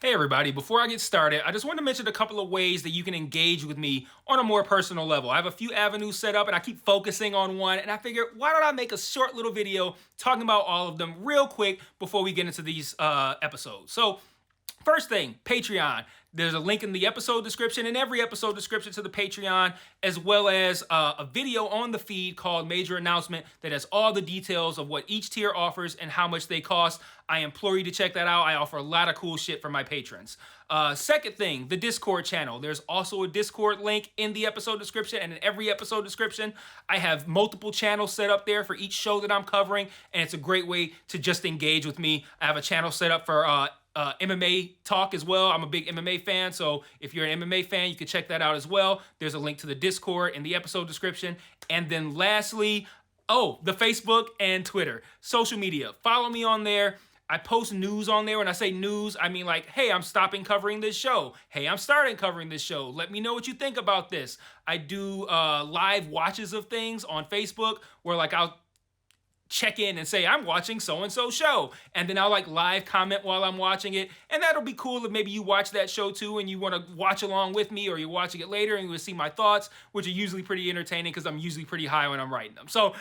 Hey everybody, before I get started, I just want to mention a couple of ways that you can engage with me on a more personal level. I have a few avenues set up and I keep focusing on one, and I figured why don't I make a short little video talking about all of them real quick before we get into these episodes. So first thing, Patreon. There's a link in the episode description and every episode description to the Patreon, as well as a video on the feed called Major Announcement that has all the details of what each tier offers and how much they cost. I implore you to check that out. I offer a lot of cool shit for my patrons. Second thing, the Discord channel. There's also a Discord link in the episode description and in every episode description. I have multiple channels set up there for each show that I'm covering, and it's a great way to just engage with me. I have a channel set up for MMA talk as well. I'm a big MMA fan, so if you're an MMA fan, you can check that out as well. There's a link to the Discord in the episode description. And then lastly, the Facebook and Twitter. Social media. Follow me on there. I post news on there. When I say news, I mean like, hey, I'm stopping covering this show. Hey, I'm starting covering this show. Let me know what you think about this. I do live watches of things on Facebook where like I'll check in and say I'm watching so-and-so show, and then I'll like live comment while I'm watching it, and that'll be cool if maybe you watch that show too and you want to watch along with me, or you're watching it later and you will see my thoughts, which are usually pretty entertaining because I'm usually pretty high when I'm writing them. So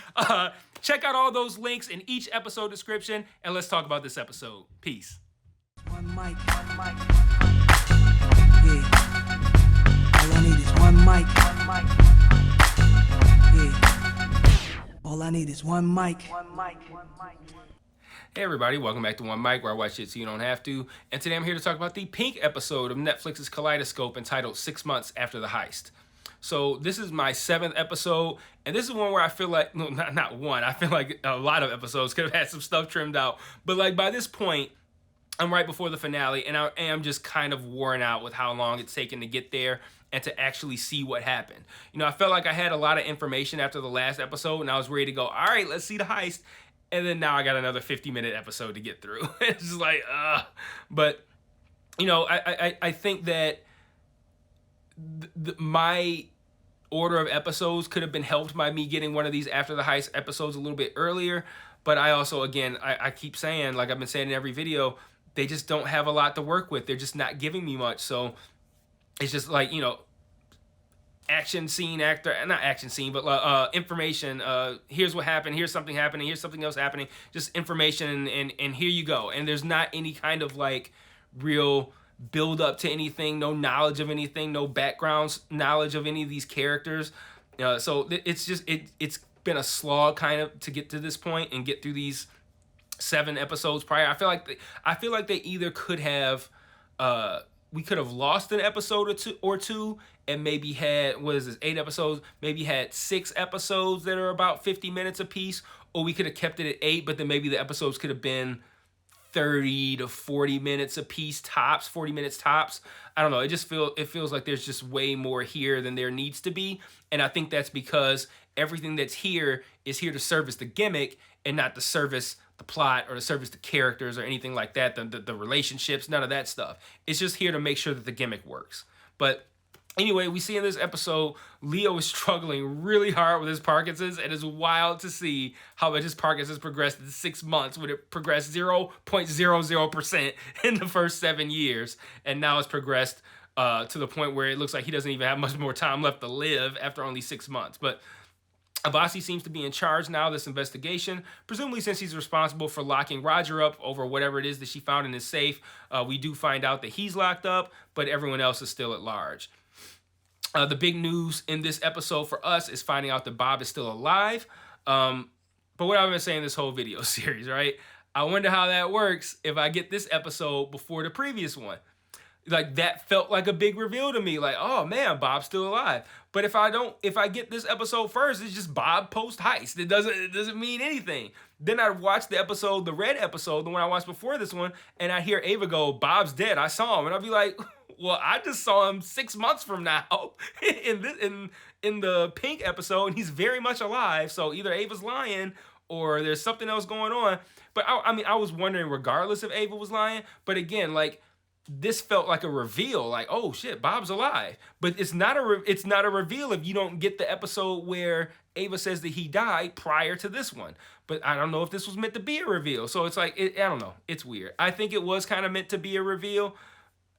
check out all those links in each episode description, and let's talk about this episode. Peace. One mic, one mic. Yeah. All I need is one mic. One mic. Yeah. All I need is one mic. One mic. One mic. Hey everybody, welcome back to One Mic, where I watch shit so you don't have to. And today I'm here to talk about the pink episode of Netflix's Kaleidoscope entitled 6 Months After the Heist. So this is my 7th episode, and this is one where I feel like, no, not one, I feel like a lot of episodes could have had some stuff trimmed out. But like by this point, I'm right before the finale, and I am just kind of worn out with how long it's taken to get there and to actually see what happened. You know, I felt like I had a lot of information after the last episode, and I was ready to go, all right, let's see the heist. And then now I got another 50-minute episode to get through. It's just like, But, you know, I think that my order of episodes could have been helped by me getting one of these after the heist episodes a little bit earlier. But I also, again, I keep saying, like I've been saying in every video, they just don't have a lot to work with. They're just not giving me much. So it's just like, you know, action scene, actor, not action scene, but information. Here's what happened. Here's something happening. Here's something else happening. Just information, and here you go. And there's not any kind of like real build up to anything. No knowledge of anything. No background knowledge of any of these characters. So it's just it's been a slog kind of to get to this point and get through these 7 episodes prior. I feel like they either could have we could have lost an episode or two and maybe had, 8 episodes, maybe had 6 episodes that are about 50 minutes apiece, or we could have kept it at 8, but then maybe the episodes could have been 30 to 40 minutes apiece tops, 40 minutes tops. I don't know. It feels like there's just way more here than there needs to be. And I think that's because everything that's here is here to service the gimmick and not to service the plot or to service the characters or anything like that, the relationships, none of that stuff. It's just here to make sure that the gimmick works. But anyway, we see in this episode, Leo is struggling really hard with his Parkinson's, and it's wild to see how much his Parkinson's progressed in 6 months, when it progressed 0.00% in the first 7 years, and now it's progressed to the point where it looks like he doesn't even have much more time left to live after only 6 months. But Abbasi seems to be in charge now of this investigation, presumably since he's responsible for locking Roger up over whatever it is that she found in his safe. We do find out that he's locked up, but everyone else is still at large. The big news in this episode for us is finding out that Bob is still alive. But what I've been saying this whole video series, right? I wonder how that works if I get this episode before the previous one. Like, that felt like a big reveal to me. Like, oh man, Bob's still alive. But if I get this episode first, it's just Bob post heist. It doesn't mean anything. Then I watch the episode, the red episode, the one I watched before this one, and I hear Ava go, Bob's dead. I saw him. And I'll be like, well, I just saw him 6 months from now in the pink episode, and he's very much alive. So either Ava's lying or there's something else going on. But I mean, I was wondering regardless if Ava was lying. But again, like, this felt like a reveal, like, oh shit, Bob's alive. But it's not a reveal if you don't get the episode where Ava says that he died prior to this one. But I don't know if this was meant to be a reveal. So it's like, I don't know. It's weird. I think it was kind of meant to be a reveal,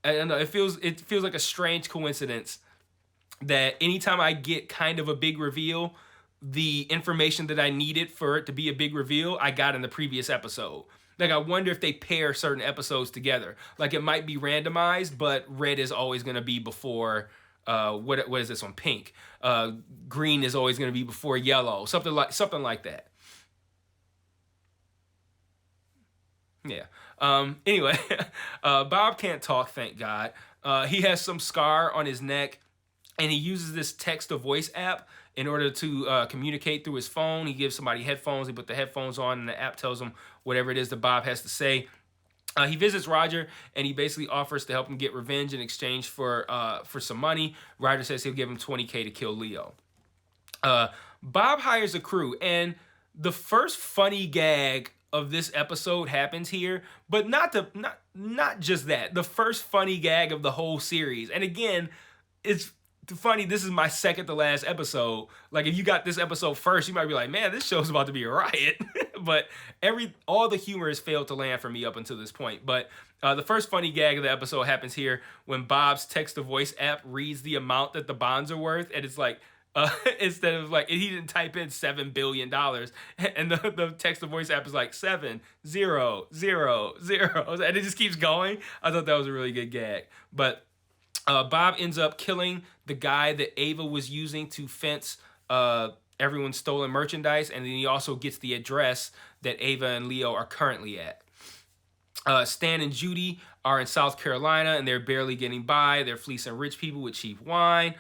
I don't know. It feels like a strange coincidence that anytime I get kind of a big reveal, the information that I needed for it to be a big reveal, I got in the previous episode. Like, I wonder if they pair certain episodes together. Like, it might be randomized, but red is always going to be before. What is this one? Pink. Green is always going to be before yellow. Something like that. Yeah. Anyway, Bob can't talk, thank God. He has some scar on his neck, and he uses this text to voice app in order to communicate through his phone. He gives somebody headphones. He put the headphones on, and the app tells him whatever it is that Bob has to say. He visits Roger, and he basically offers to help him get revenge in exchange for some money. Roger says he'll give him $20K to kill Leo. Bob hires a crew, and the first funny gag of this episode happens here, but not just that. The first funny gag of the whole series, and again, it's funny. This is my second to last episode. Like, if you got this episode first, you might be like, "Man, this show's about to be a riot." But all the humor has failed to land for me up until this point. But the first funny gag of the episode happens here when Bob's text-to-voice app reads the amount that the bonds are worth, and it's like, instead of like, he didn't type in $7 billion, and the text-to-voice app is like 70000, and it just keeps going. I thought that was a really good gag. But Bob ends up killing the guy that Ava was using to fence everyone's stolen merchandise, and then he also gets the address that Ava and Leo are currently at. Stan and Judy are in South Carolina, and they're barely getting by. They're fleecing rich people with cheap wine.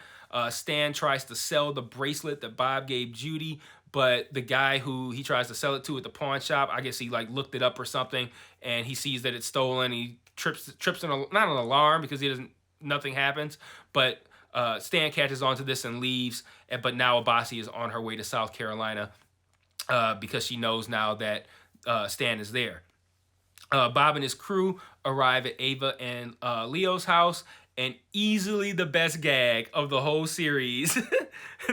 Stan tries to sell the bracelet that Bob gave Judy, but the guy who he tries to sell it to at the pawn shop, I guess he like looked it up or something, and he sees that it's stolen. He trips on not an alarm because nothing happens, but Stan catches onto this and leaves. But now Abasi is on her way to South Carolina because she knows now that Stan is there. Bob and his crew arrive at Ava and Leo's house, and easily the best gag of the whole series,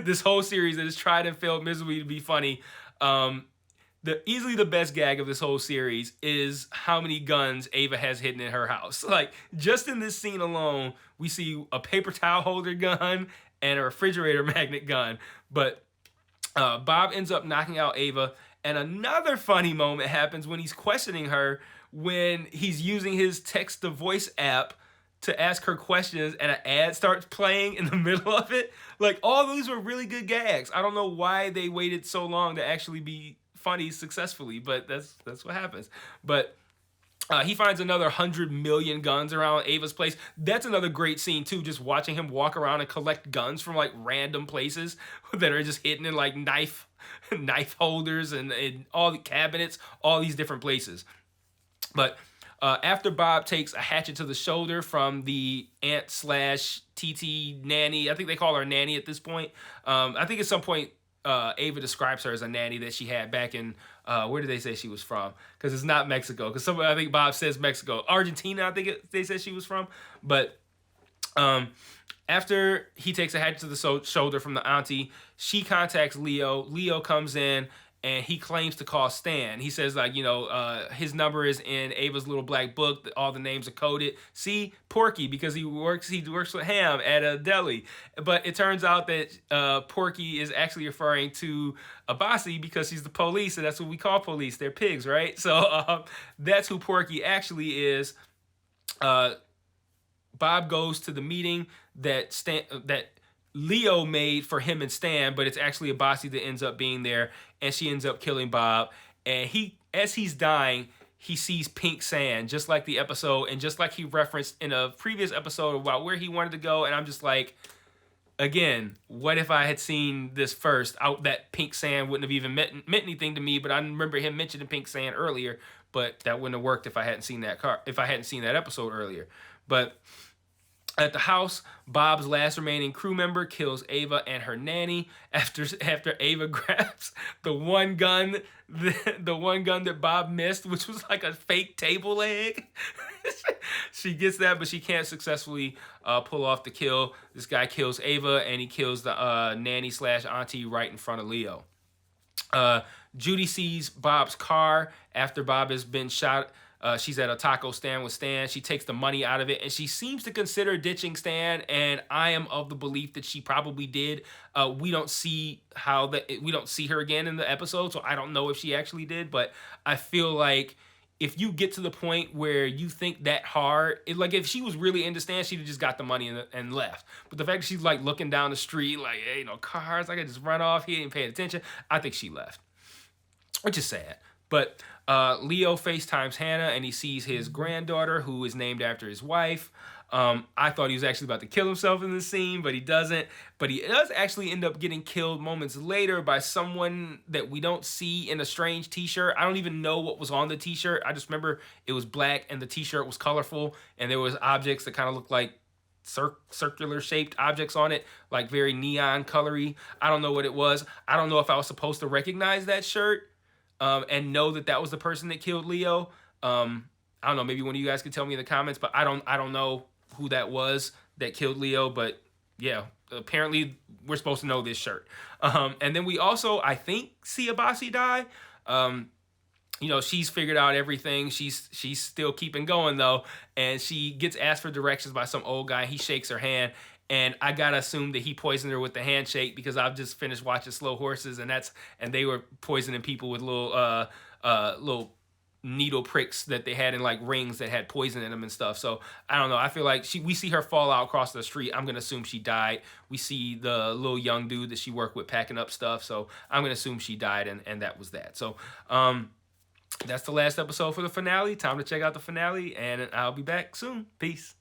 this whole series that has tried and failed miserably to be funny, easily the best gag of this whole series is how many guns Ava has hidden in her house. Like, just in this scene alone, we see a paper towel holder gun and a refrigerator magnet gun. But Bob ends up knocking out Ava, and another funny moment happens when he's questioning her, when he's using his text-to-voice app to ask her questions, and an ad starts playing in the middle of it. Like, all those were really good gags. I don't know why they waited so long to actually be funny successfully, but that's what happens. But he finds another 100 million guns around Ava's place. That's another great scene too, just watching him walk around and collect guns from like random places that are just hidden in like knife holders and all the cabinets, all these different places. But after Bob takes a hatchet to the shoulder from the aunt / TT nanny, I think they call her nanny at this point. I think at some point Ava describes her as a nanny that she had back in, where did they say she was from? Because it's not Mexico. Because I think Bob says Mexico. Argentina, I think they said she was from. But after he takes a hatchet to the shoulder from the auntie, she contacts Leo. Leo comes in, and he claims to call Stan. He says, like, his number is in Ava's little black book. All the names are coded. See, Porky, because he works with Ham at a deli. But it turns out that Porky is actually referring to Abasi because he's the police, and that's what we call police. They're pigs, right? So that's who Porky actually is. Bob goes to the meeting that Leo made for him and Stan, but it's actually Abasi that ends up being there, and she ends up killing Bob. And as he's dying, he sees pink sand, just like the episode, and just like he referenced in a previous episode about where he wanted to go. And I'm just like, again, what if I had seen this first? That pink sand wouldn't have even meant anything to me, but I remember him mentioning pink sand earlier, but that wouldn't have worked if I hadn't seen that episode earlier. But at the house, Bob's last remaining crew member kills Ava and her nanny after Ava grabs the one gun that Bob missed, which was like a fake table leg. She gets that, but she can't successfully pull off the kill. This guy kills Ava, and he kills the nanny / auntie right in front of Leo. Judy sees Bob's car after Bob has been shot She's at a taco stand with Stan. She takes the money out of it, and she seems to consider ditching Stan. And I am of the belief that she probably did. We don't see we don't see her again in the episode, so I don't know if she actually did. But I feel like if you get to the point where you think that hard, like if she was really into Stan, she'd have just got the money and left. But the fact that she's like looking down the street, like, hey, no cars, I could just run off. He ain't paying attention. I think she left, which is sad. But Leo FaceTimes Hannah, and he sees his granddaughter, who is named after his wife. I thought he was actually about to kill himself in this scene, but he doesn't. But he does actually end up getting killed moments later by someone that we don't see in a strange t-shirt. I don't even know what was on the t-shirt. I just remember it was black and the t-shirt was colorful, and there was objects that kind of looked like circular shaped objects on it, like very neon colory. I don't know what it was. I don't know if I was supposed to recognize that shirt and know that that was the person that killed Leo. I don't know. Maybe one of you guys could tell me in the comments, but I don't know who that was that killed Leo. But yeah, apparently we're supposed to know this shirt. And then we also, I think, see Abasi die. You know, she's figured out everything. She's still keeping going though, and she gets asked for directions by some old guy. He shakes her hand, and I gotta assume that he poisoned her with the handshake, because I've just finished watching Slow Horses, and they were poisoning people with little needle pricks that they had in like rings that had poison in them and stuff. So I don't know. I feel like we see her fall out across the street. I'm gonna assume she died. We see the little young dude that she worked with packing up stuff. So I'm gonna assume she died, and that was that. So that's the last episode for the finale. Time to check out the finale, and I'll be back soon. Peace.